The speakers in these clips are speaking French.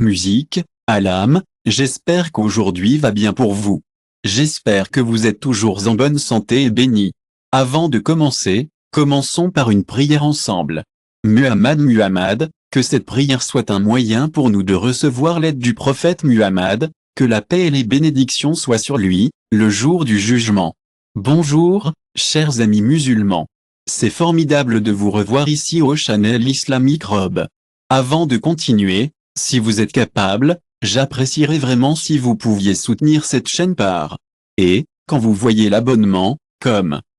musique, à l'âme, j'espère qu'aujourd'hui va bien pour vous. J'espère que vous êtes toujours en bonne santé et bénis. Avant de commencer, commençons par une prière ensemble. Muhammad, que cette prière soit un moyen pour nous de recevoir l'aide du prophète Muhammad, que la paix et les bénédictions soient sur lui, le jour du jugement. Bonjour, chers amis musulmans. C'est formidable de vous revoir ici au Channel Islamic Rob. Avant de continuer, si vous êtes capable, j'apprécierais vraiment si vous pouviez soutenir cette chaîne par. Et, quand vous voyez l'abonnement,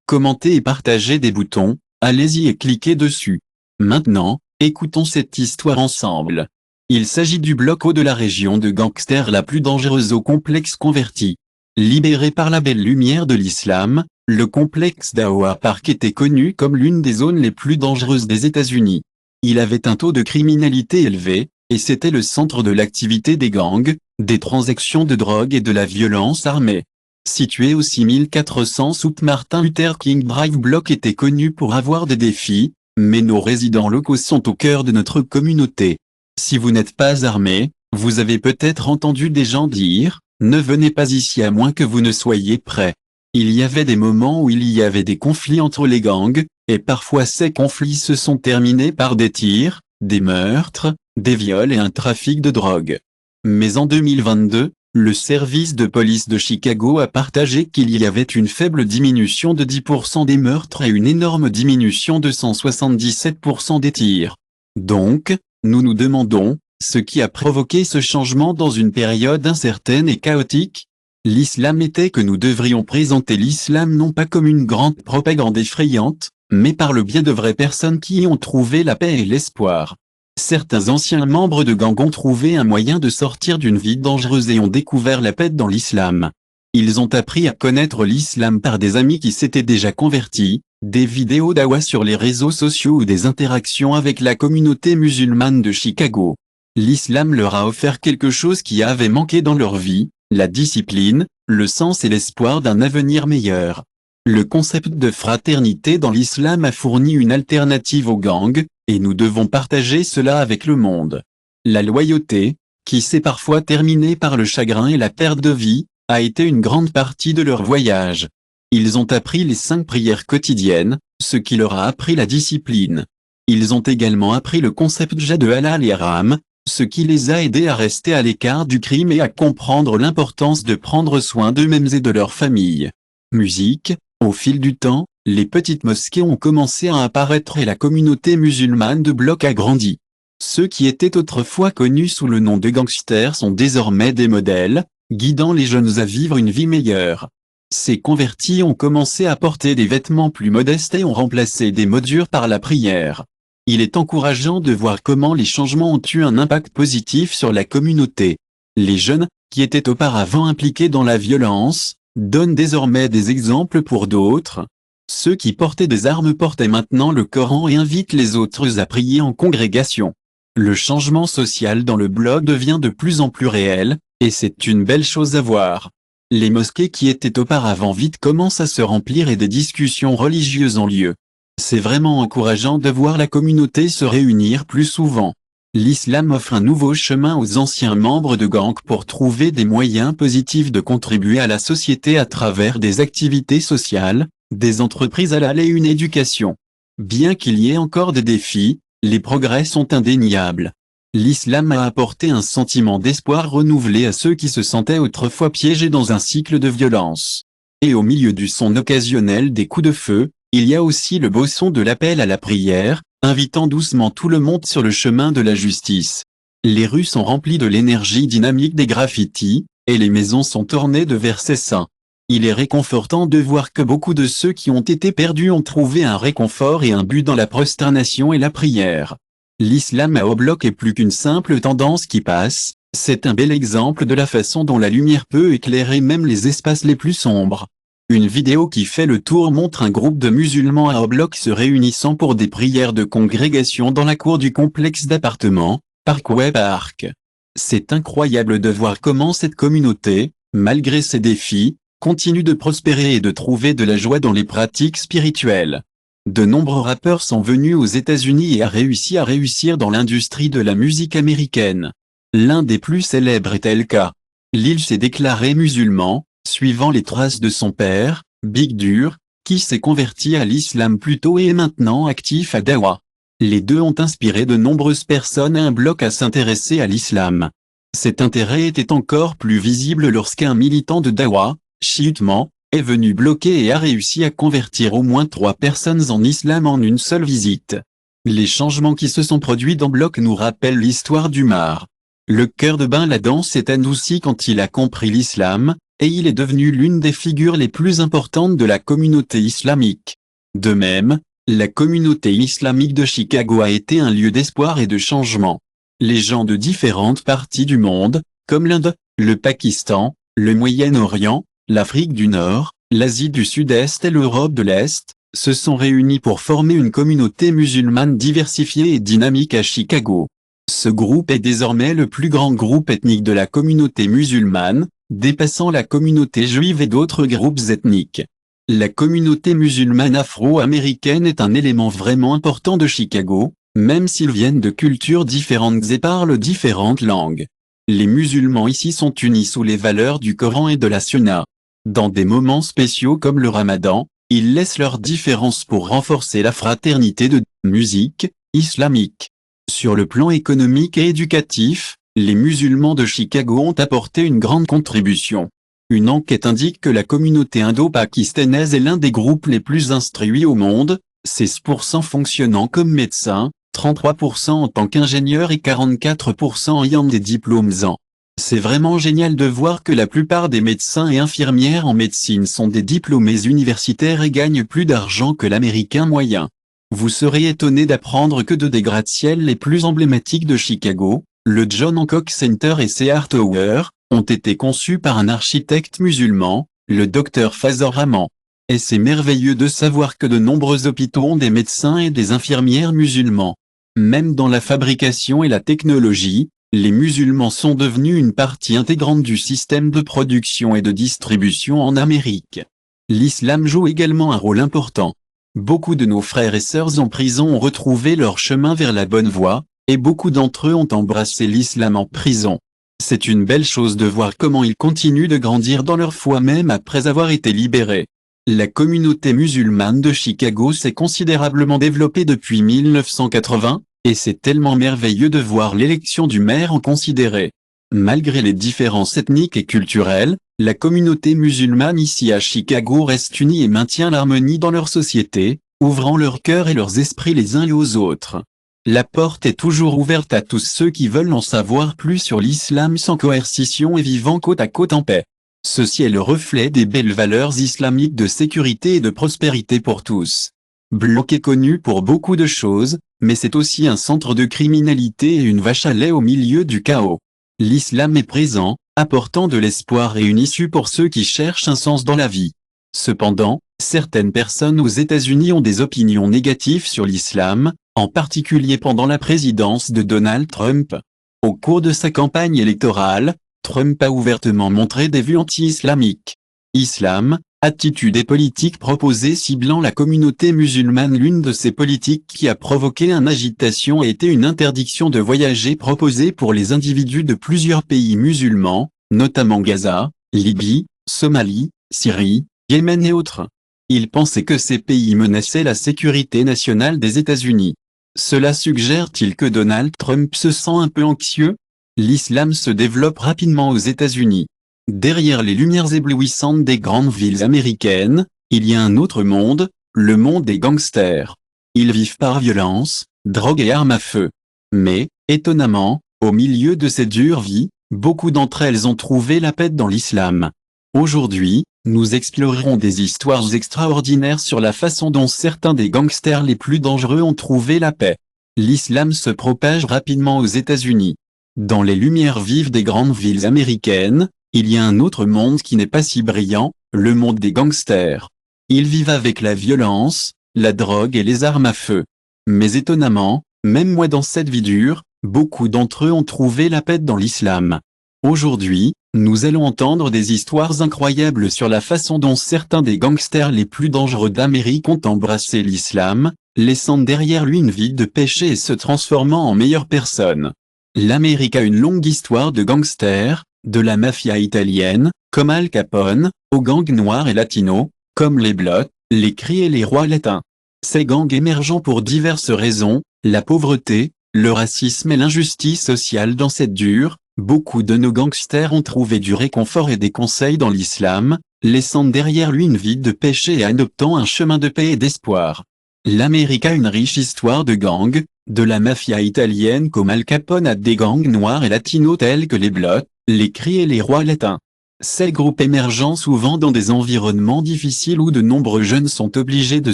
commenter et partager des boutons, allez-y et cliquez dessus. Maintenant, écoutons cette histoire ensemble. Il s'agit du bloc O de la région de gangsters la plus dangereuse au complexe converti. Libéré par la belle lumière de l'islam, le complexe d'Awa Park était connu comme l'une des zones les plus dangereuses des États-Unis. Il avait un taux de criminalité élevé, et c'était le centre de l'activité des gangs, des transactions de drogue et de la violence armée. Situé au 6400 South Martin Luther King Drive, bloc était connu pour avoir des défis, mais nos résidents locaux sont au cœur de notre communauté. Si vous n'êtes pas armé, vous avez peut-être entendu des gens dire « Ne venez pas ici à moins que vous ne soyez prêts ». Il y avait des moments où il y avait des conflits entre les gangs, et parfois ces conflits se sont terminés par des tirs, des meurtres, des viols et un trafic de drogue. Mais en 2022, le service de police de Chicago a partagé qu'il y avait une faible diminution de 10% des meurtres et une énorme diminution de 177% des tirs. Donc, nous nous demandons, ce qui a provoqué ce changement dans une période incertaine et chaotique? L'islam était que nous devrions présenter l'islam non pas comme une grande propagande effrayante, mais par le biais de vraies personnes qui y ont trouvé la paix et l'espoir. Certains anciens membres de gangs ont trouvé un moyen de sortir d'une vie dangereuse et ont découvert la paix dans l'islam. Ils ont appris à connaître l'islam par des amis qui s'étaient déjà convertis, des vidéos dawa sur les réseaux sociaux ou des interactions avec la communauté musulmane de Chicago. L'islam leur a offert quelque chose qui avait manqué dans leur vie, la discipline, le sens et l'espoir d'un avenir meilleur. Le concept de fraternité dans l'islam a fourni une alternative aux gangs, et nous devons partager cela avec le monde. La loyauté, qui s'est parfois terminée par le chagrin et la perte de vie, a été une grande partie de leur voyage. Ils ont appris les 5 prières quotidiennes, ce qui leur a appris la discipline. Ils ont également appris le concept de halal et haram, ce qui les a aidés à rester à l'écart du crime et à comprendre l'importance de prendre soin d'eux-mêmes et de leur famille. Musique, au fil du temps, les petites mosquées ont commencé à apparaître et la communauté musulmane de bloc a grandi. Ceux qui étaient autrefois connus sous le nom de gangsters sont désormais des modèles, guidant les jeunes à vivre une vie meilleure. Ces convertis ont commencé à porter des vêtements plus modestes et ont remplacé des mots durs par la prière. Il est encourageant de voir comment les changements ont eu un impact positif sur la communauté. Les jeunes, qui étaient auparavant impliqués dans la violence, donnent désormais des exemples pour d'autres. Ceux qui portaient des armes portaient maintenant le Coran et invitent les autres à prier en congrégation. Le changement social dans le bloc devient de plus en plus réel, et c'est une belle chose à voir. Les mosquées qui étaient auparavant vides commencent à se remplir et des discussions religieuses ont lieu. C'est vraiment encourageant de voir la communauté se réunir plus souvent. L'islam offre un nouveau chemin aux anciens membres de gangs pour trouver des moyens positifs de contribuer à la société à travers des activités sociales, des entreprises halal et une éducation. Bien qu'il y ait encore des défis, les progrès sont indéniables. L'islam a apporté un sentiment d'espoir renouvelé à ceux qui se sentaient autrefois piégés dans un cycle de violence. Et au milieu du son occasionnel des coups de feu, il y a aussi le beau son de l'appel à la prière, invitant doucement tout le monde sur le chemin de la justice. Les rues sont remplies de l'énergie dynamique des graffitis, et les maisons sont ornées de versets saints. Il est réconfortant de voir que beaucoup de ceux qui ont été perdus ont trouvé un réconfort et un but dans la prosternation et la prière. L'islam à bloc est plus qu'une simple tendance qui passe, c'est un bel exemple de la façon dont la lumière peut éclairer même les espaces les plus sombres. Une vidéo qui fait le tour montre un groupe de musulmans à bloc se réunissant pour des prières de congrégation dans la cour du complexe d'appartements, Parkway Park. C'est incroyable de voir comment cette communauté, malgré ses défis, continue de prospérer et de trouver de la joie dans les pratiques spirituelles. De nombreux rappeurs sont venus aux États-Unis et a réussi à réussir dans l'industrie de la musique américaine. L'un des plus célèbres est El-Ka. L'île s'est déclaré musulman, suivant les traces de son père, Big Dur, qui s'est converti à l'islam plus tôt et est maintenant actif à Dawa. Les deux ont inspiré de nombreuses personnes et un bloc à s'intéresser à l'islam. Cet intérêt était encore plus visible lorsqu'un militant de Dawa, chiitement, est venu bloquer et a réussi à convertir au moins 3 personnes en islam en une seule visite. Les changements qui se sont produits dans bloc nous rappellent l'histoire d'Umar. Le cœur de Ben-Laden s'est adouci quand il a compris l'islam, et il est devenu l'une des figures les plus importantes de la communauté islamique. De même, la communauté islamique de Chicago a été un lieu d'espoir et de changement. Les gens de différentes parties du monde, comme l'Inde, le Pakistan, le Moyen-Orient, l'Afrique du Nord, l'Asie du Sud-Est et l'Europe de l'Est, se sont réunis pour former une communauté musulmane diversifiée et dynamique à Chicago. Ce groupe est désormais le plus grand groupe ethnique de la communauté musulmane, dépassant la communauté juive et d'autres groupes ethniques. La communauté musulmane afro-américaine est un élément vraiment important de Chicago, même s'ils viennent de cultures différentes et parlent différentes langues. Les musulmans ici sont unis sous les valeurs du Coran et de la Sunna. Dans des moments spéciaux comme le Ramadan, ils laissent leurs différences pour renforcer la fraternité de musique islamique. Sur le plan économique et éducatif, les musulmans de Chicago ont apporté une grande contribution. Une enquête indique que la communauté indo-pakistanaise est l'un des groupes les plus instruits au monde, 16% fonctionnant comme médecins, 33% en tant qu'ingénieurs et 44% ayant des diplômes en. C'est vraiment génial de voir que la plupart des médecins et infirmières en médecine sont des diplômés universitaires et gagnent plus d'argent que l'américain moyen. Vous serez étonné d'apprendre que deux des gratte-ciels les plus emblématiques de Chicago, le John Hancock Center et Sears Tower, ont été conçus par un architecte musulman, le Dr Fazor Rahman. Et c'est merveilleux de savoir que de nombreux hôpitaux ont des médecins et des infirmières musulmans. Même dans la fabrication et la technologie, les musulmans sont devenus une partie intégrante du système de production et de distribution en Amérique. L'islam joue également un rôle important. Beaucoup de nos frères et sœurs en prison ont retrouvé leur chemin vers la bonne voie, et beaucoup d'entre eux ont embrassé l'islam en prison. C'est une belle chose de voir comment ils continuent de grandir dans leur foi même après avoir été libérés. La communauté musulmane de Chicago s'est considérablement développée depuis 1980, et c'est tellement merveilleux de voir l'élection du maire en considérer. Malgré les différences ethniques et culturelles, la communauté musulmane ici à Chicago reste unie et maintient l'harmonie dans leur société, ouvrant leur cœur et leurs esprits les uns aux autres. La porte est toujours ouverte à tous ceux qui veulent en savoir plus sur l'islam sans coercition et vivant côte à côte en paix. Ceci est le reflet des belles valeurs islamiques de sécurité et de prospérité pour tous. Bloc est connu pour beaucoup de choses, mais c'est aussi un centre de criminalité et une vache à lait au milieu du chaos. L'islam est présent, apportant de l'espoir et une issue pour ceux qui cherchent un sens dans la vie. Cependant, certaines personnes aux États-Unis ont des opinions négatives sur l'islam, en particulier pendant la présidence de Donald Trump. Au cours de sa campagne électorale, Trump a ouvertement montré des vues anti-islamiques. Islam, attitude et politique proposée ciblant la communauté musulmane. L'une de ces politiques qui a provoqué une agitation a été une interdiction de voyager proposée pour les individus de plusieurs pays musulmans, notamment Gaza, Libye, Somalie, Syrie, Yémen et autres. Il pensait que ces pays menaçaient la sécurité nationale des États-Unis. Cela suggère-t-il que Donald Trump se sent un peu anxieux? L'islam se développe rapidement aux États-Unis. Derrière les lumières éblouissantes des grandes villes américaines, il y a un autre monde, le monde des gangsters. Ils vivent par violence, drogue et armes à feu. Mais, étonnamment, au milieu de ces dures vies, beaucoup d'entre elles ont trouvé la paix dans l'islam. Aujourd'hui, nous explorerons des histoires extraordinaires sur la façon dont certains des gangsters les plus dangereux ont trouvé la paix. L'islam se propage rapidement aux États-Unis. Dans les lumières vives des grandes villes américaines, il y a un autre monde qui n'est pas si brillant, le monde des gangsters. Ils vivent avec la violence, la drogue et les armes à feu. Mais étonnamment, même moi dans cette vie dure, beaucoup d'entre eux ont trouvé la paix dans l'islam. Aujourd'hui, nous allons entendre des histoires incroyables sur la façon dont certains des gangsters les plus dangereux d'Amérique ont embrassé l'islam, laissant derrière lui une vie de péché et se transformant en meilleure personne. L'Amérique a une longue histoire de gangsters, de la mafia italienne, comme Al Capone, aux gangs noirs et latinos, comme les Bloods, les Crips et les Rois latins. Ces gangs émergeant pour diverses raisons, la pauvreté, le racisme et l'injustice sociale dans cette dure, beaucoup de nos gangsters ont trouvé du réconfort et des conseils dans l'islam, laissant derrière lui une vie de péché et adoptant un chemin de paix et d'espoir. L'Amérique a une riche histoire de gangs, de la mafia italienne comme Al Capone à des gangs noirs et latinos tels que les Bloods, les Crips et les Rois latins. Ces groupes émergent souvent dans des environnements difficiles où de nombreux jeunes sont obligés de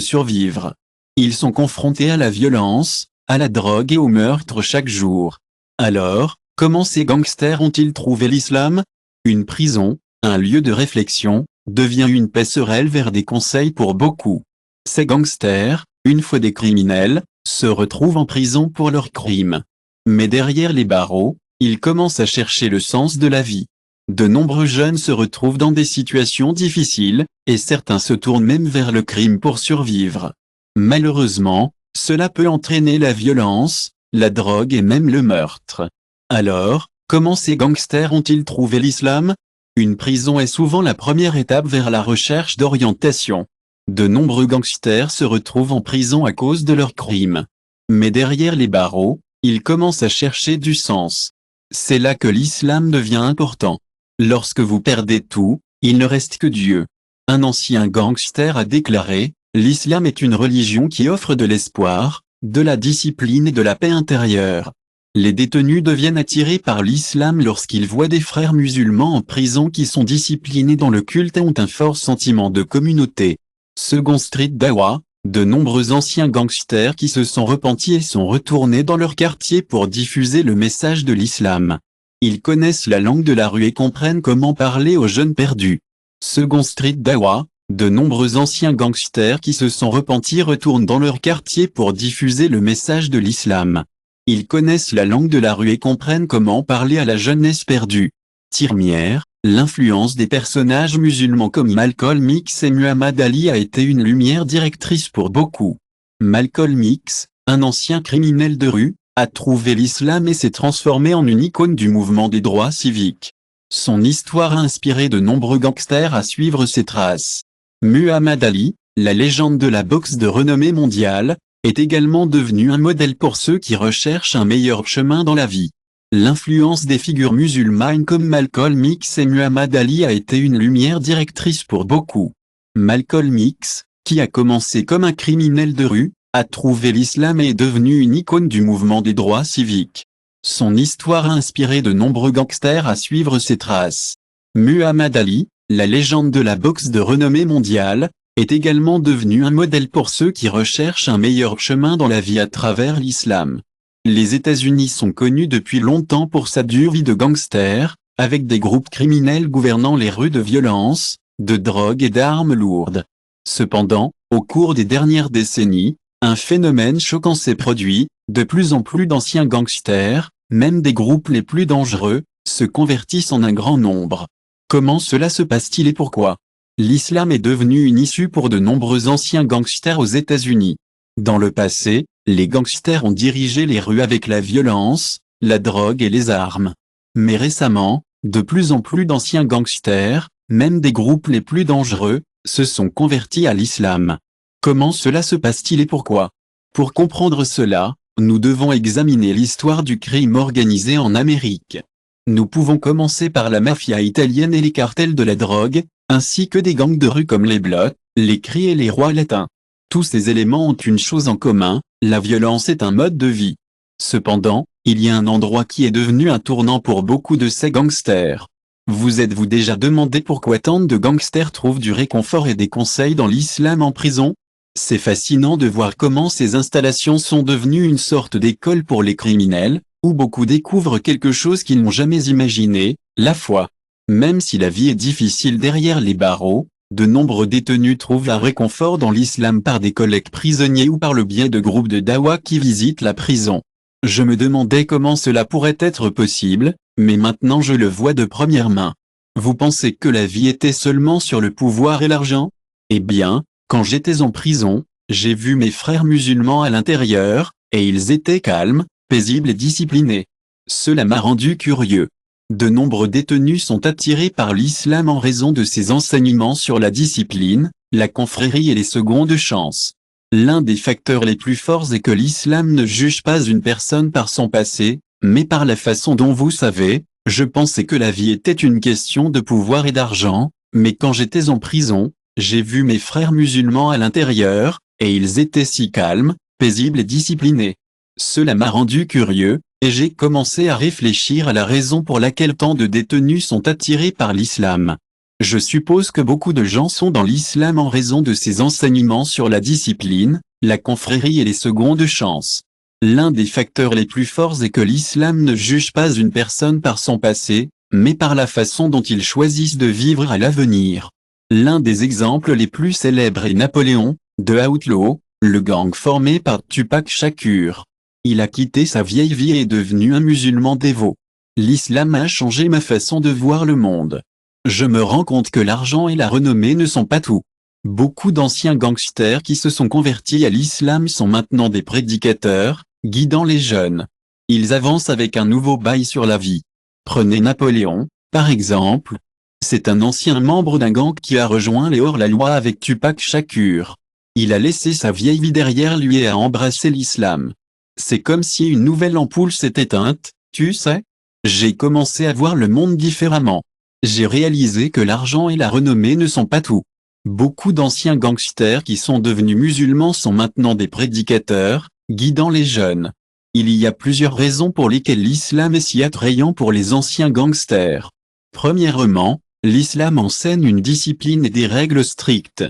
survivre. Ils sont confrontés à la violence, à la drogue et au meurtre chaque jour. Alors, comment ces gangsters ont-ils trouvé l'islam? Une prison, un lieu de réflexion, devient une passerelle vers des conseils pour beaucoup. Ces gangsters, une fois des criminels, se retrouvent en prison pour leurs crimes. Mais derrière les barreaux, ils commencent à chercher le sens de la vie. De nombreux jeunes se retrouvent dans des situations difficiles, et certains se tournent même vers le crime pour survivre. Malheureusement, cela peut entraîner la violence, la drogue et même le meurtre. Alors, comment ces gangsters ont-ils trouvé l'islam? Une prison est souvent la première étape vers la recherche d'orientation. De nombreux gangsters se retrouvent en prison à cause de leurs crimes. Mais derrière les barreaux, ils commencent à chercher du sens. C'est là que l'islam devient important. Lorsque vous perdez tout, il ne reste que Dieu. Un ancien gangster a déclaré, « L'islam est une religion qui offre de l'espoir, de la discipline et de la paix intérieure. » Les détenus deviennent attirés par l'islam lorsqu'ils voient des frères musulmans en prison qui sont disciplinés dans le culte et ont un fort sentiment de communauté. Second Street Dawa, de nombreux anciens gangsters qui se sont repentis et sont retournés dans leur quartier pour diffuser le message de l'islam. Ils connaissent la langue de la rue et comprennent comment parler aux jeunes perdus. Second Street Dawa, de nombreux anciens gangsters qui se sont repentis retournent dans leur quartier pour diffuser le message de l'islam. Ils connaissent la langue de la rue et comprennent comment parler à la jeunesse perdue. Tirmière, l'influence des personnages musulmans comme Malcolm X et Muhammad Ali a été une lumière directrice pour beaucoup. Malcolm X, un ancien criminel de rue, a trouvé l'islam et s'est transformé en une icône du mouvement des droits civiques. Son histoire a inspiré de nombreux gangsters à suivre ses traces. Muhammad Ali, la légende de la boxe de renommée mondiale, est également devenu un modèle pour ceux qui recherchent un meilleur chemin dans la vie. L'influence des figures musulmanes comme Malcolm X et Muhammad Ali a été une lumière directrice pour beaucoup. Malcolm X, qui a commencé comme un criminel de rue, a trouvé l'islam et est devenu une icône du mouvement des droits civiques. Son histoire a inspiré de nombreux gangsters à suivre ses traces. Muhammad Ali, la légende de la boxe de renommée mondiale, est également devenu un modèle pour ceux qui recherchent un meilleur chemin dans la vie à travers l'islam. Les États-Unis sont connus depuis longtemps pour sa dure vie de gangster, avec des groupes criminels gouvernant les rues de violence, de drogue et d'armes lourdes. Cependant, au cours des dernières décennies, un phénomène choquant s'est produit, de plus en plus d'anciens gangsters, même des groupes les plus dangereux, se convertissent en un grand nombre. Comment cela se passe-t-il et pourquoi? L'islam est devenu une issue pour de nombreux anciens gangsters aux États-Unis. Dans le passé, les gangsters ont dirigé les rues avec la violence, la drogue et les armes. Mais récemment, de plus en plus d'anciens gangsters, même des groupes les plus dangereux, se sont convertis à l'islam. Comment cela se passe-t-il et pourquoi? Pour comprendre cela, nous devons examiner l'histoire du crime organisé en Amérique. Nous pouvons commencer par la mafia italienne et les cartels de la drogue, ainsi que des gangs de rue comme les Bloods, les Crips et les Rois latins. Tous ces éléments ont une chose en commun, la violence est un mode de vie. Cependant, il y a un endroit qui est devenu un tournant pour beaucoup de ces gangsters. Vous êtes-vous déjà demandé pourquoi tant de gangsters trouvent du réconfort et des conseils dans l'islam en prison? C'est fascinant de voir comment ces installations sont devenues une sorte d'école pour les criminels, où beaucoup découvrent quelque chose qu'ils n'ont jamais imaginé, la foi. Même si la vie est difficile derrière les barreaux, de nombreux détenus trouvent un réconfort dans l'islam par des collègues prisonniers ou par le biais de groupes de dawa qui visitent la prison. Je me demandais comment cela pourrait être possible, mais maintenant je le vois de première main. Vous pensez que la vie était seulement sur le pouvoir et l'argent? Eh bien, quand j'étais en prison, j'ai vu mes frères musulmans à l'intérieur, et ils étaient calmes, paisibles et disciplinés. Cela m'a rendu curieux. De nombreux détenus sont attirés par l'islam en raison de ses enseignements sur la discipline, la confrérie et les secondes chances. L'un des facteurs les plus forts est que l'islam ne juge pas une personne par son passé, mais par la façon dont vous savez, je pensais que la vie était une question de pouvoir et d'argent, mais quand j'étais en prison, j'ai vu mes frères musulmans à l'intérieur, et ils étaient si calmes, paisibles et disciplinés. Cela m'a rendu curieux, et j'ai commencé à réfléchir à la raison pour laquelle tant de détenus sont attirés par l'islam. Je suppose que beaucoup de gens sont dans l'islam en raison de ses enseignements sur la discipline, la confrérie et les secondes chances. L'un des facteurs les plus forts est que l'islam ne juge pas une personne par son passé, mais par la façon dont ils choisissent de vivre à l'avenir. L'un des exemples les plus célèbres est Napoléon, de Outlaw, le gang formé par Tupac Shakur. Il a quitté sa vieille vie et est devenu un musulman dévot. L'islam a changé ma façon de voir le monde. Je me rends compte que l'argent et la renommée ne sont pas tout. Beaucoup d'anciens gangsters qui se sont convertis à l'islam sont maintenant des prédicateurs, guidant les jeunes. Ils avancent avec un nouveau bail sur la vie. Prenez Napoléon, par exemple. C'est un ancien membre d'un gang qui a rejoint les hors-la-loi avec Tupac Shakur. Il a laissé sa vieille vie derrière lui et a embrassé l'islam. C'est comme si une nouvelle ampoule s'est éteinte, tu sais. J'ai commencé à voir le monde différemment. J'ai réalisé que l'argent et la renommée ne sont pas tout. Beaucoup d'anciens gangsters qui sont devenus musulmans sont maintenant des prédicateurs, guidant les jeunes. Il y a plusieurs raisons pour lesquelles l'islam est si attrayant pour les anciens gangsters. Premièrement, l'islam enseigne une discipline et des règles strictes.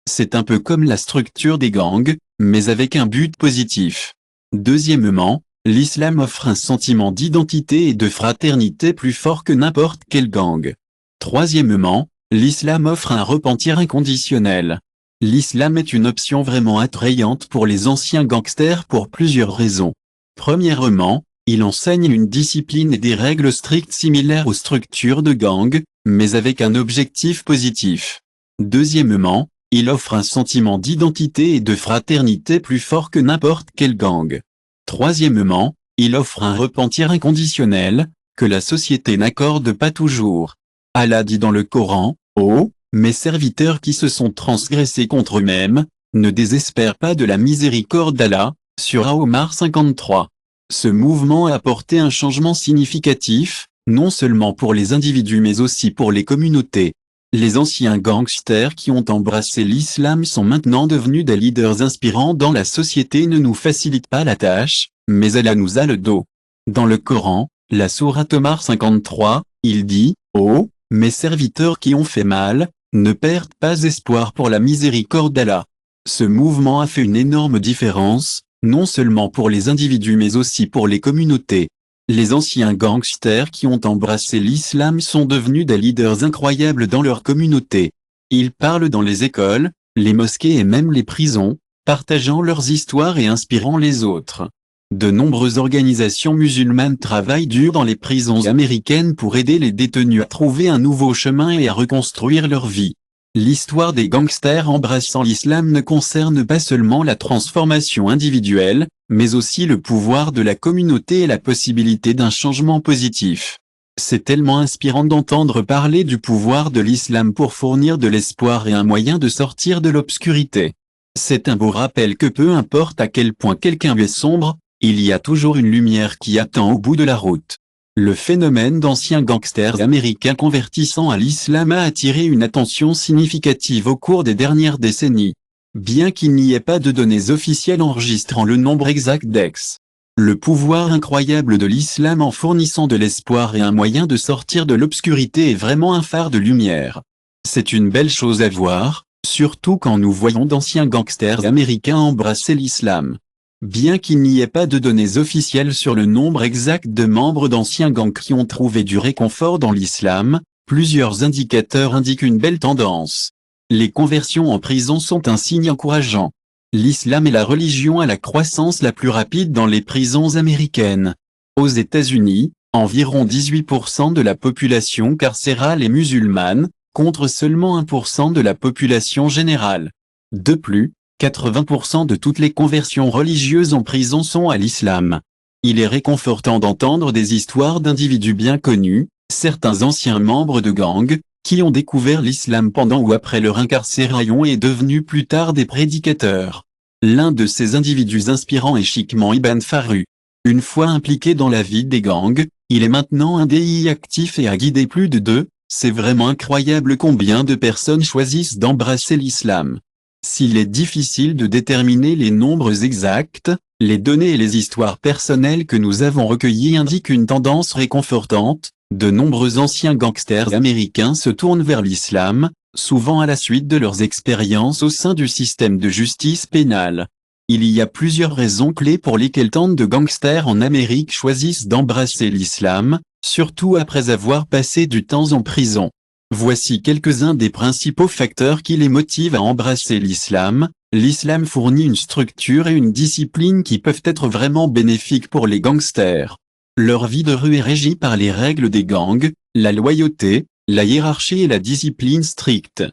C'est un peu comme la structure des gangs, mais avec un but positif. Deuxièmement, l'islam offre un sentiment d'identité et de fraternité plus fort que n'importe quel gang. Troisièmement, l'islam offre un repentir inconditionnel. L'islam est une option vraiment attrayante pour les anciens gangsters pour plusieurs raisons. Premièrement, il enseigne une discipline et des règles strictes similaires aux structures de gang, mais avec un objectif positif. Deuxièmement, il offre un sentiment d'identité et de fraternité plus fort que n'importe quel gang. Troisièmement, il offre un repentir inconditionnel, que la société n'accorde pas toujours. Allah dit dans le Coran, « Oh, mes serviteurs qui se sont transgressés contre eux-mêmes, ne désespèrent pas de la miséricorde d'Allah » Surah Omar 53. Ce mouvement a apporté un changement significatif, non seulement pour les individus mais aussi pour les communautés. Les anciens gangsters qui ont embrassé l'islam sont maintenant devenus des leaders inspirants dans la société et ne nous facilitent pas la tâche, mais Allah nous a le dos. Dans le Coran, la sourate Omar 53, il dit, « Oh, mes serviteurs qui ont fait mal, ne perdent pas espoir pour la miséricorde d'Allah. » Ce mouvement a fait une énorme différence, non seulement pour les individus mais aussi pour les communautés. Les anciens gangsters qui ont embrassé l'islam sont devenus des leaders incroyables dans leur communauté. Ils parlent dans les écoles, les mosquées et même les prisons, partageant leurs histoires et inspirant les autres. De nombreuses organisations musulmanes travaillent dur dans les prisons américaines pour aider les détenus à trouver un nouveau chemin et à reconstruire leur vie. L'histoire des gangsters embrassant l'islam ne concerne pas seulement la transformation individuelle, mais aussi le pouvoir de la communauté et la possibilité d'un changement positif. C'est tellement inspirant d'entendre parler du pouvoir de l'islam pour fournir de l'espoir et un moyen de sortir de l'obscurité. C'est un beau rappel que peu importe à quel point quelqu'un est sombre, il y a toujours une lumière qui attend au bout de la route. Le phénomène d'anciens gangsters américains convertissant à l'islam a attiré une attention significative au cours des dernières décennies. Bien qu'il n'y ait pas de données officielles enregistrant le nombre exact d'ex. Le pouvoir incroyable de l'islam en fournissant de l'espoir et un moyen de sortir de l'obscurité est vraiment un phare de lumière. C'est une belle chose à voir, surtout quand nous voyons d'anciens gangsters américains embrasser l'islam. Bien qu'il n'y ait pas de données officielles sur le nombre exact de membres d'anciens gangs qui ont trouvé du réconfort dans l'islam, plusieurs indicateurs indiquent une belle tendance. Les conversions en prison sont un signe encourageant. L'islam est la religion à la croissance la plus rapide dans les prisons américaines. Aux États-Unis, environ 18% de la population carcérale est musulmane, contre seulement 1% de la population générale. De plus, 80% de toutes les conversions religieuses en prison sont à l'islam. Il est réconfortant d'entendre des histoires d'individus bien connus, certains anciens membres de gangs, qui ont découvert l'islam pendant ou après leur incarcération et devenus plus tard des prédicateurs. L'un de ces individus inspirants est Chikman Ibn Faru. Une fois impliqué dans la vie des gangs, il est maintenant un DI actif et a guidé plus de deux. C'est vraiment incroyable combien de personnes choisissent d'embrasser l'islam. S'il est difficile de déterminer les nombres exacts, les données et les histoires personnelles que nous avons recueillies indiquent une tendance réconfortante. De nombreux anciens gangsters américains se tournent vers l'islam, souvent à la suite de leurs expériences au sein du système de justice pénale. Il y a plusieurs raisons clés pour lesquelles tant de gangsters en Amérique choisissent d'embrasser l'islam, surtout après avoir passé du temps en prison. Voici quelques-uns des principaux facteurs qui les motivent à embrasser l'islam. L'islam fournit une structure et une discipline qui peuvent être vraiment bénéfiques pour les gangsters. Leur vie de rue est régie par les règles des gangs, la loyauté, la hiérarchie et la discipline stricte.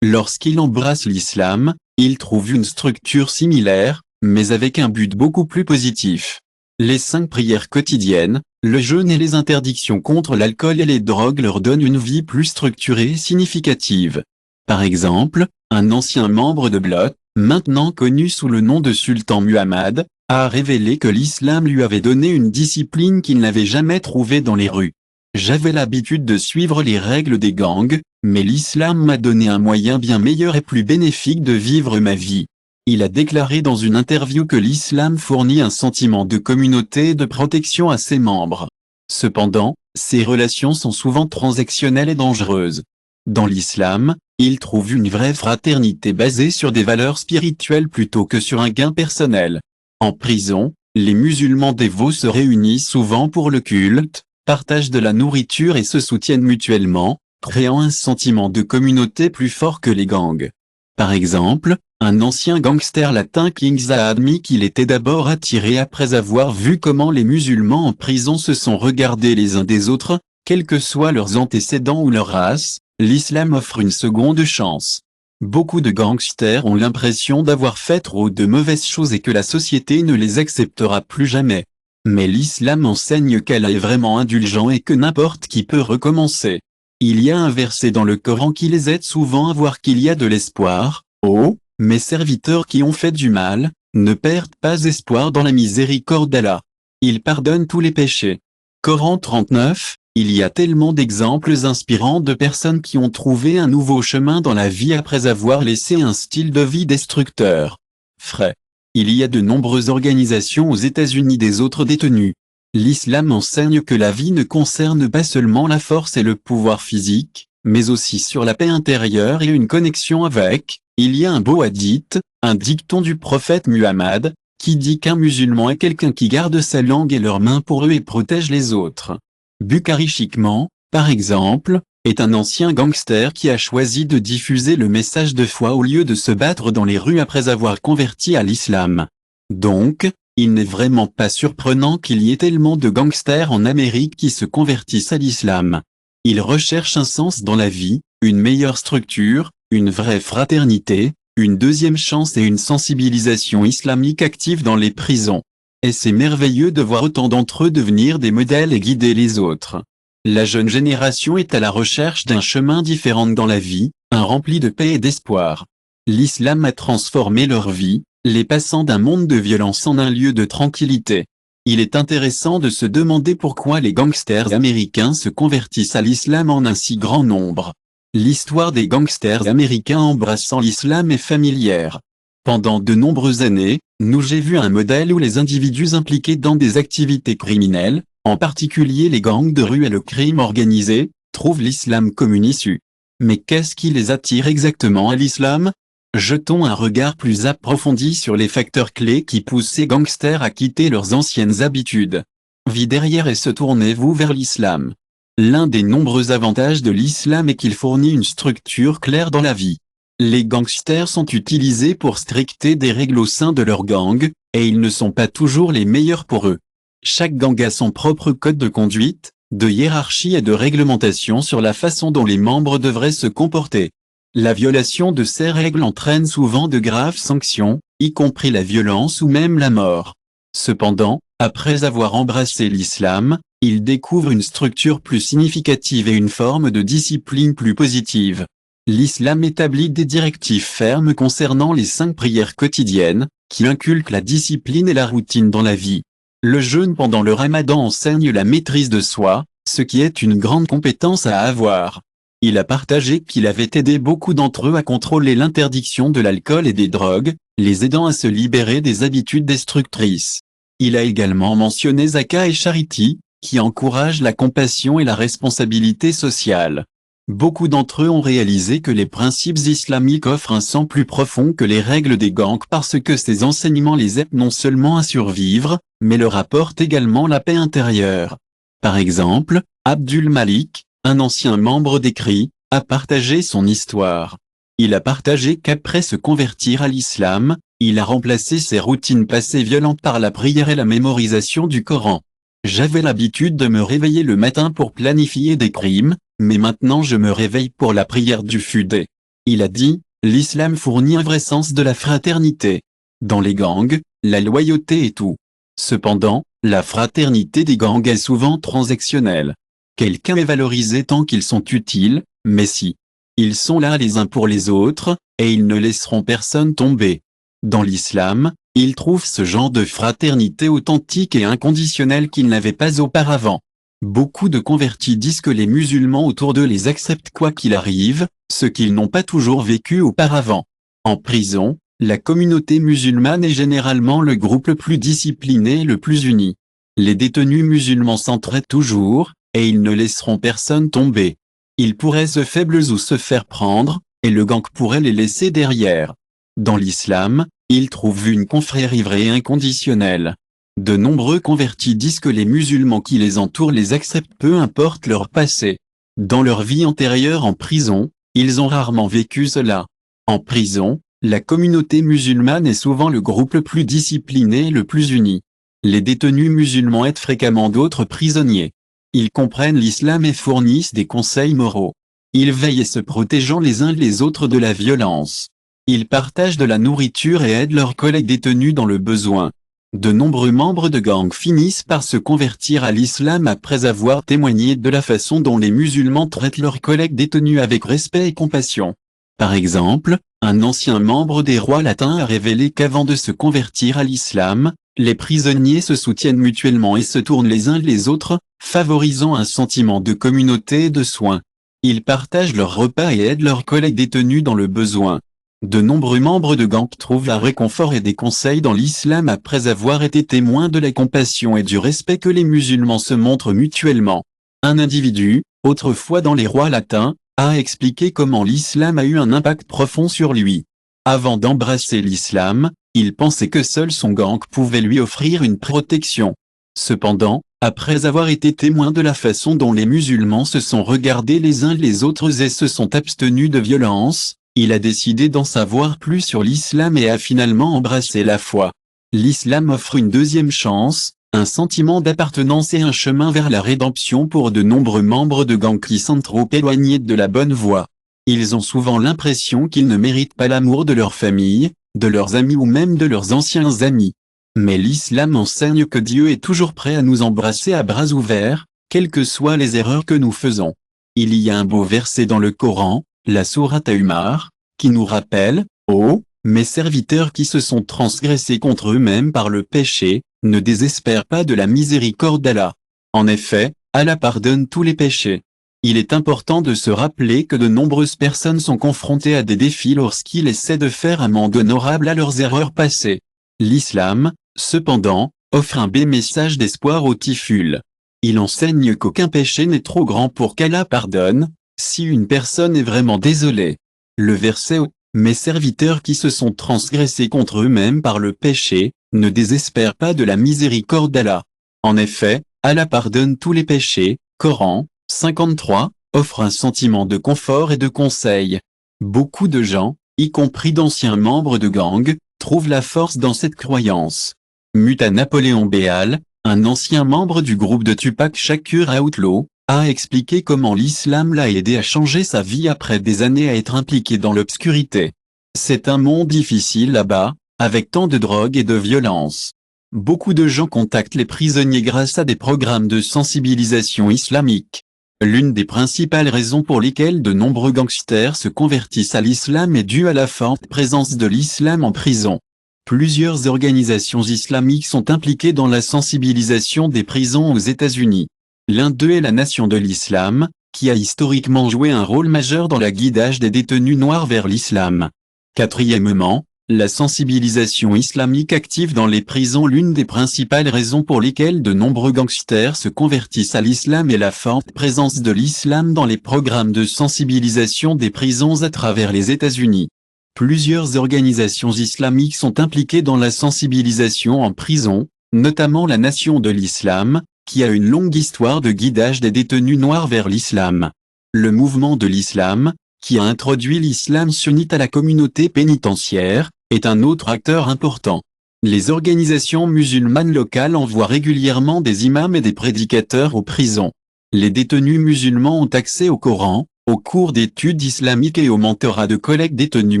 Lorsqu'ils embrassent l'islam, ils trouvent une structure similaire, mais avec un but beaucoup plus positif. Les 5 prières quotidiennes, le jeûne et les interdictions contre l'alcool et les drogues leur donnent une vie plus structurée et significative. Par exemple, un ancien membre de Blood, maintenant connu sous le nom de Sultan Muhammad, a révélé que l'islam lui avait donné une discipline qu'il n'avait jamais trouvée dans les rues. J'avais l'habitude de suivre les règles des gangs, mais l'islam m'a donné un moyen bien meilleur et plus bénéfique de vivre ma vie. Il a déclaré dans une interview que l'islam fournit un sentiment de communauté et de protection à ses membres. Cependant, ces relations sont souvent transactionnelles et dangereuses. Dans l'islam, il trouve une vraie fraternité basée sur des valeurs spirituelles plutôt que sur un gain personnel. En prison, les musulmans dévots se réunissent souvent pour le culte, partagent de la nourriture et se soutiennent mutuellement, créant un sentiment de communauté plus fort que les gangs. Par exemple, un ancien gangster latin Kings a admis qu'il était d'abord attiré après avoir vu comment les musulmans en prison se sont regardés les uns des autres, quels que soient leurs antécédents ou leur race, l'islam offre une seconde chance. Beaucoup de gangsters ont l'impression d'avoir fait trop de mauvaises choses et que la société ne les acceptera plus jamais. Mais l'islam enseigne qu'Allah est vraiment indulgent et que n'importe qui peut recommencer. Il y a un verset dans le Coran qui les aide souvent à voir qu'il y a de l'espoir. Oh, mes serviteurs qui ont fait du mal, ne perdent pas espoir dans la miséricorde d'Allah. Il pardonne tous les péchés. Coran 39. Il y a tellement d'exemples inspirants de personnes qui ont trouvé un nouveau chemin dans la vie après avoir laissé un style de vie destructeur. Frais. Il y a de nombreuses organisations aux États-Unis des autres détenus. L'islam enseigne que la vie ne concerne pas seulement la force et le pouvoir physique, mais aussi sur la paix intérieure et une connexion avec. Il y a un beau hadith, un dicton du prophète Muhammad, qui dit qu'un musulman est quelqu'un qui garde sa langue et leurs mains pour eux et protège les autres. Bukhari Chikman, par exemple, est un ancien gangster qui a choisi de diffuser le message de foi au lieu de se battre dans les rues après avoir converti à l'islam. Donc, il n'est vraiment pas surprenant qu'il y ait tellement de gangsters en Amérique qui se convertissent à l'islam. Ils recherchent un sens dans la vie, une meilleure structure, une vraie fraternité, une deuxième chance et une sensibilisation islamique active dans les prisons. Et c'est merveilleux de voir autant d'entre eux devenir des modèles et guider les autres. La jeune génération est à la recherche d'un chemin différent dans la vie, un rempli de paix et d'espoir. L'islam a transformé leur vie, les passant d'un monde de violence en un lieu de tranquillité. Il est intéressant de se demander pourquoi les gangsters américains se convertissent à l'islam en un si grand nombre. L'histoire des gangsters américains embrassant l'islam est familière. Pendant de nombreuses années, j'ai vu un modèle où les individus impliqués dans des activités criminelles, en particulier les gangs de rue et le crime organisé, trouvent l'islam comme une issue. Mais qu'est-ce qui les attire exactement à l'islam? Jetons un regard plus approfondi sur les facteurs clés qui poussent ces gangsters à quitter leurs anciennes habitudes. Vie derrière et se tournez-vous vers l'islam. L'un des nombreux avantages de l'islam est qu'il fournit une structure claire dans la vie. Les gangsters sont utilisés pour stricter des règles au sein de leur gang, et ils ne sont pas toujours les meilleurs pour eux. Chaque gang a son propre code de conduite, de hiérarchie et de réglementation sur la façon dont les membres devraient se comporter. La violation de ces règles entraîne souvent de graves sanctions, y compris la violence ou même la mort. Cependant, Après avoir embrassé l'islam, il découvre une structure plus significative et une forme de discipline plus positive. L'islam établit des directives fermes concernant les 5 prières quotidiennes, qui inculquent la discipline et la routine dans la vie. Le jeûne pendant le ramadan enseigne la maîtrise de soi, ce qui est une grande compétence à avoir. Il a partagé qu'il avait aidé beaucoup d'entre eux à contrôler l'interdiction de l'alcool et des drogues, les aidant à se libérer des habitudes destructrices. Il a également mentionné Zakat et Charity, qui encouragent la compassion et la responsabilité sociale. Beaucoup d'entre eux ont réalisé que les principes islamiques offrent un sens plus profond que les règles des gangs parce que ces enseignements les aident non seulement à survivre, mais leur apportent également la paix intérieure. Par exemple, Abdul Malik, un ancien membre des CRI, a partagé son histoire. Il a partagé qu'après se convertir à l'islam, il a remplacé ses routines passées violentes par la prière et la mémorisation du Coran. J'avais l'habitude de me réveiller le matin pour planifier des crimes, mais maintenant je me réveille pour la prière du Fudé. Il a dit, l'islam fournit un vrai sens de la fraternité. Dans les gangs, la loyauté est tout. Cependant, la fraternité des gangs est souvent transactionnelle. Quelqu'un est valorisé tant qu'ils sont utiles, mais si ils sont là les uns pour les autres, et ils ne laisseront personne tomber. Dans l'islam, ils trouvent ce genre de fraternité authentique et inconditionnelle qu'ils n'avaient pas auparavant. Beaucoup de convertis disent que les musulmans autour d'eux les acceptent quoi qu'il arrive, ce qu'ils n'ont pas toujours vécu auparavant. En prison, la communauté musulmane est généralement le groupe le plus discipliné et le plus uni. Les détenus musulmans s'entraident toujours, et ils ne laisseront personne tomber. Ils pourraient se faibles ou se faire prendre, et le gang pourrait les laisser derrière. Dans l'islam, ils trouvent une confrérie vraie et inconditionnelle. De nombreux convertis disent que les musulmans qui les entourent les acceptent peu importe leur passé. Dans leur vie antérieure en prison, ils ont rarement vécu cela. En prison, la communauté musulmane est souvent le groupe le plus discipliné et le plus uni. Les détenus musulmans aident fréquemment d'autres prisonniers. Ils comprennent l'islam et fournissent des conseils moraux. Ils veillent se protégeant les uns les autres de la violence. Ils partagent de la nourriture et aident leurs collègues détenus dans le besoin. De nombreux membres de gangs finissent par se convertir à l'islam après avoir témoigné de la façon dont les musulmans traitent leurs collègues détenus avec respect et compassion. Par exemple, un ancien membre des rois latins a révélé qu'avant de se convertir à l'islam, les prisonniers se soutiennent mutuellement et se tournent les uns les autres, favorisant un sentiment de communauté et de soins. Ils partagent leurs repas et aident leurs collègues détenus dans le besoin. De nombreux membres de gangs trouvent un réconfort et des conseils dans l'islam après avoir été témoins de la compassion et du respect que les musulmans se montrent mutuellement. Un individu, autrefois dans les rois latins, a expliqué comment l'islam a eu un impact profond sur lui. Avant d'embrasser l'islam, il pensait que seul son gang pouvait lui offrir une protection. Cependant, après avoir été témoin de la façon dont les musulmans se sont regardés les uns les autres et se sont abstenus de violence, il a décidé d'en savoir plus sur l'islam et a finalement embrassé la foi. L'islam offre une deuxième chance, un sentiment d'appartenance et un chemin vers la rédemption pour de nombreux membres de gangs qui sont trop éloignés de la bonne voie. Ils ont souvent l'impression qu'ils ne méritent pas l'amour de leur famille, de leurs amis ou même de leurs anciens amis. Mais l'islam enseigne que Dieu est toujours prêt à nous embrasser à bras ouverts, quelles que soient les erreurs que nous faisons. Il y a un beau verset dans le Coran, la sourate Umar, qui nous rappelle, « Oh, mes serviteurs qui se sont transgressés contre eux-mêmes par le péché, ne désespèrent pas de la miséricorde d'Allah. En effet, Allah pardonne tous les péchés. » Il est important de se rappeler que de nombreuses personnes sont confrontées à des défis lorsqu'ils essaient de faire amende honorable à leurs erreurs passées. L'islam, cependant, offre un beau message d'espoir aux tifuls. Il enseigne qu'aucun péché n'est trop grand pour qu'Allah pardonne, si une personne est vraiment désolée. Le verset « Mes serviteurs qui se sont transgressés contre eux-mêmes par le péché, ne désespèrent pas de la miséricorde d'Allah. » En effet, Allah pardonne tous les péchés, Coran 53, offre un sentiment de confort et de conseil. Beaucoup de gens, y compris d'anciens membres de gangs, trouvent la force dans cette croyance. Muta Napoléon Béal, un ancien membre du groupe de Tupac Shakur Outlaw, a expliqué comment l'islam l'a aidé à changer sa vie après des années à être impliqué dans l'obscurité. C'est un monde difficile là-bas, avec tant de drogue et de violence. Beaucoup de gens contactent les prisonniers grâce à des programmes de sensibilisation islamique. L'une des principales raisons pour lesquelles de nombreux gangsters se convertissent à l'islam est due à la forte présence de l'islam en prison. Plusieurs organisations islamiques sont impliquées dans la sensibilisation des prisons aux États-Unis. L'un d'eux est la Nation de l'Islam, qui a historiquement joué un rôle majeur dans le guidage des détenus noirs vers l'islam. Quatrièmement, la sensibilisation islamique active dans les prisons. L'une des principales raisons pour lesquelles de nombreux gangsters se convertissent à l'islam est la forte présence de l'islam dans les programmes de sensibilisation des prisons à travers les États-Unis. Plusieurs organisations islamiques sont impliquées dans la sensibilisation en prison, notamment la Nation de l'Islam, qui a une longue histoire de guidage des détenus noirs vers l'islam. Le mouvement de l'islam, qui a introduit l'islam sunnite à la communauté pénitentiaire, est un autre acteur important. Les organisations musulmanes locales envoient régulièrement des imams et des prédicateurs aux prisons. Les détenus musulmans ont accès au Coran, aux cours d'études islamiques et au mentorat de collègues détenus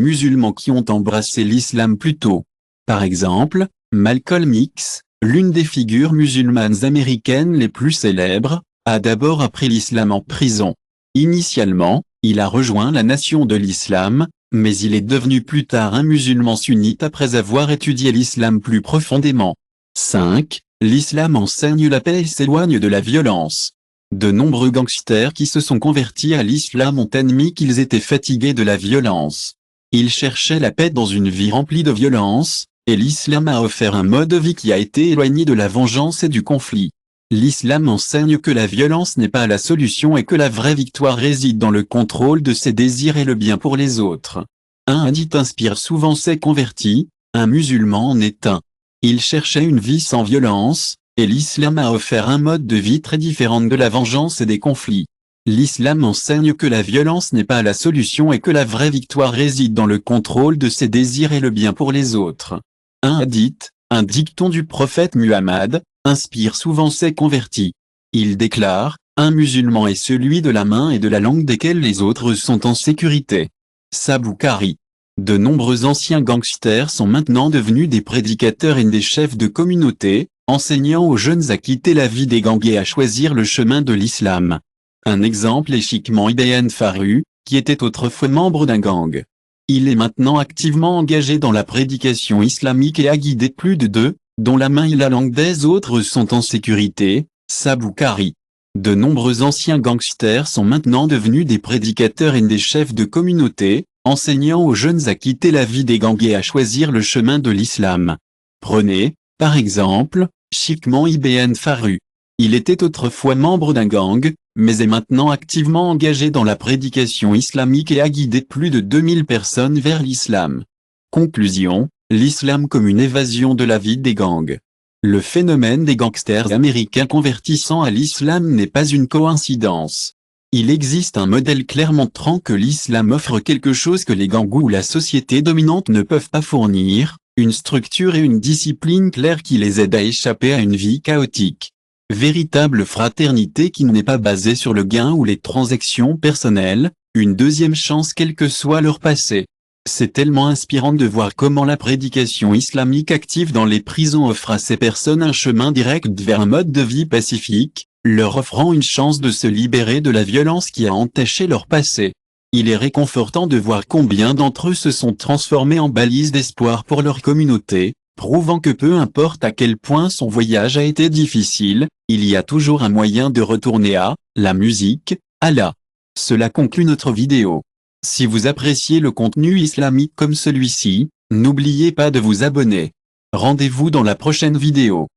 musulmans qui ont embrassé l'islam plus tôt. Par exemple, Malcolm X, l'une des figures musulmanes américaines les plus célèbres, a d'abord appris l'islam en prison. Initialement, il a rejoint la Nation de l'Islam, mais il est devenu plus tard un musulman sunnite après avoir étudié l'islam plus profondément. 5. L'islam enseigne la paix et s'éloigne de la violence. De nombreux gangsters qui se sont convertis à l'islam ont admis qu'ils étaient fatigués de la violence. Ils cherchaient la paix dans une vie remplie de violence, et l'islam a offert un mode de vie qui a été éloigné de la vengeance et du conflit. L'islam enseigne que la violence n'est pas la solution et que la vraie victoire réside dans le contrôle de ses désirs et le bien pour les autres. Un hadith inspire souvent ses convertis, un musulman en est un. Il cherchait une vie sans violence, et l'islam a offert un mode de vie très différent de la vengeance et des conflits. L'islam enseigne que la violence n'est pas la solution et que la vraie victoire réside dans le contrôle de ses désirs et le bien pour les autres. Un hadith, un dicton du prophète Muhammad, inspire souvent ses convertis. Il déclare, « Un musulman est celui de la main et de la langue desquels les autres sont en sécurité. » Saboukari. De nombreux anciens gangsters sont maintenant devenus des prédicateurs et des chefs de communauté, enseignant aux jeunes à quitter la vie des gangs et à choisir le chemin de l'islam. Un exemple est Chikman Ibn Faru, qui était autrefois membre d'un gang. Il est maintenant activement engagé dans la prédication islamique et a guidé plus de deux, dont la main et la langue des autres sont en sécurité, Saboukari. De nombreux anciens gangsters sont maintenant devenus des prédicateurs et des chefs de communauté, enseignant aux jeunes à quitter la vie des gangs et à choisir le chemin de l'islam. Prenez, par exemple, Chikman Ibn Faru. Il était autrefois membre d'un gang, mais est maintenant activement engagé dans la prédication islamique et a guidé plus de 2000 personnes vers l'islam. Conclusion, l'islam comme une évasion de la vie des gangs. Le phénomène des gangsters américains convertissant à l'islam n'est pas une coïncidence. Il existe un modèle clair montrant que l'islam offre quelque chose que les gangs ou la société dominante ne peuvent pas fournir, une structure et une discipline claire qui les aide à échapper à une vie chaotique. Véritable fraternité qui n'est pas basée sur le gain ou les transactions personnelles, une deuxième chance quel que soit leur passé. C'est tellement inspirant de voir comment la prédication islamique active dans les prisons offre à ces personnes un chemin direct vers un mode de vie pacifique, leur offrant une chance de se libérer de la violence qui a entaché leur passé. Il est réconfortant de voir combien d'entre eux se sont transformés en balises d'espoir pour leur communauté, prouvant que peu importe à quel point son voyage a été difficile, il y a toujours un moyen de retourner à la musique, Allah. Cela conclut notre vidéo. Si vous appréciez le contenu islamique comme celui-ci, n'oubliez pas de vous abonner. Rendez-vous dans la prochaine vidéo.